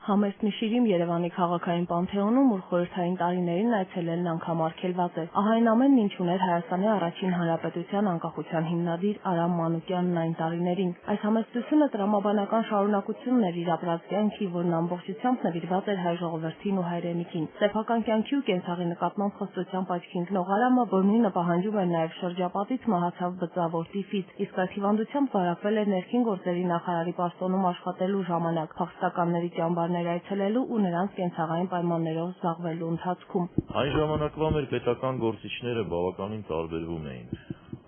Համեստ-Միշիրիմ Երևանի քաղաքային պանթեոնում, ուր խորհրդային տարիներին այցելելն անգամարգելված էր։ Ահա այն ամենն, ինչ ուներ Հայաստանի առաջին հանրապետության անկախության հիմնադիր Արամ Մանուկյանն այն տարիներին։ Այս համեստությունը տրամաբանական շարունակությունն էր իր ապրած կյանքի, որն ամբողջությամբ նվիրված էր հայ ժողովրդին ու հայրենիքին։ Սեփական կյանքի ու կենցաղի նկատմամբ խստությամբ աչքի ընկնող Արամը, որ նույնը պահանջում էր նաև շրջապատից, մահացավ բծավոր տիֆից, իսկ այս հիվանդությամբ վարակվել էր ներքին գործերի նախարարի պաշտոնում աշխատելու ժամանակ, փախստականների ճամբարներ այցելելու ու նրանց կենցաղային պայմաններով զբաղվելու ընթացքում։ Այն ժամանակվա մեր պետական գործիչները բավականին տարբերվում էին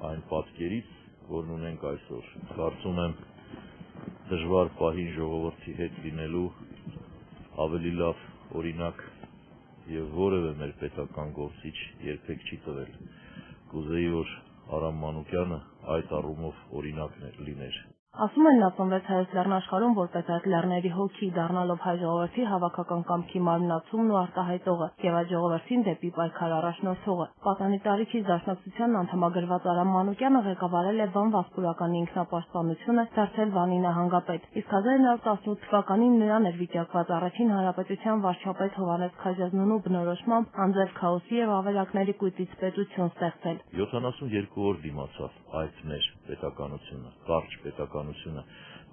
այն պատկերից, որն ունենք այսօր։ Կարծում եմ, դժվար պահին ժողովրդի հետ լինելու ավելի լավ օրինակ եւ որևէ մեր պետական գործիչ երբեք չի տվել։ Կուզեի, որ Արամ Մանուկյանը այդ առումով օրինակ լիներ։ Ասում են, նա ծնվեց Հայոց լեռնաշխարհում որպես այդ լեռների հոգի, դառնալով հայ ժողովրդի հավաքական կամքի մարմնացումն ու արտահայտողը եւ այդ ժողովրդին դեպի պայքար առաջնորդողը։ Պատանի տարիքից Դաշնակցությանն անդամագրված Արամ Մանուկյանը ղեկավարել է Վան Վասպուրականի ինքնապաշտպանությունը, դարձել Վանի նահանգապետ։ Իսկ 1918 թվականին նրան էր վիճակված առաջին հանրապետության վարչապետ Հովհաննես Քաջազնունու բնորոշմամբ անձեռ քաոսի եւ ավերակների կույտից պետություն ստեղծել։ 72 օր դիմացավ այդ մեր պետականությունը, կարճ պետականությունը,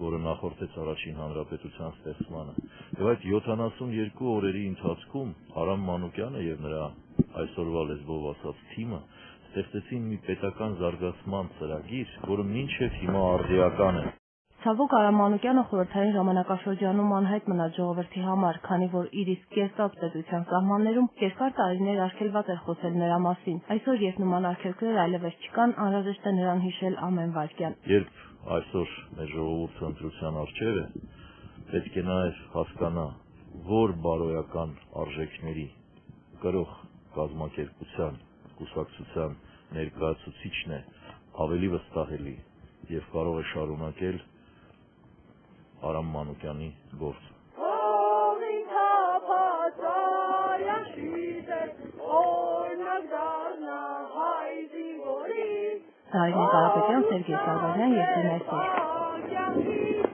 որը նախորդեց առաջին հանրապետության ստեղծմանը։ Եվ այդ 72 օրերի ընթացքում Արամ Մանուկյանը եւ նրա այսօրվա լեզվով ասած թիմը ստեղծեցին մի պետական զարգացման ծրագիր, որը մինչև հիմա արդիական է։ Ցավոք Արամ Մանուկյանը խորհրդային ժամանակաշրջանում անհայտ մնաց ժողովրդի համար, քանի որ իր իսկ կերտած պետության սահմաններում երկար տարիներ արգելված էր խոսել նրա մասին։ Այսօր, երբ նման արգելքներ այլևս չկան, անհրաժեշտ է նրան հիշել ամեն վայրկյան։ Երբ այսօր մեր ժողովուրդը ընտրության առջև է, պետք է նաև հասկանա, որ բարոյական արժեքների կրող կազմակերպության, կուսակցության ներկայացուցիչն է ավելի վստահելի եւ կարող է շարունակել Արամ Մանուկյանի գործը։ Դարինե Կարապետյան, Սերգեյ Սարբազյան, Երկրի այսօր։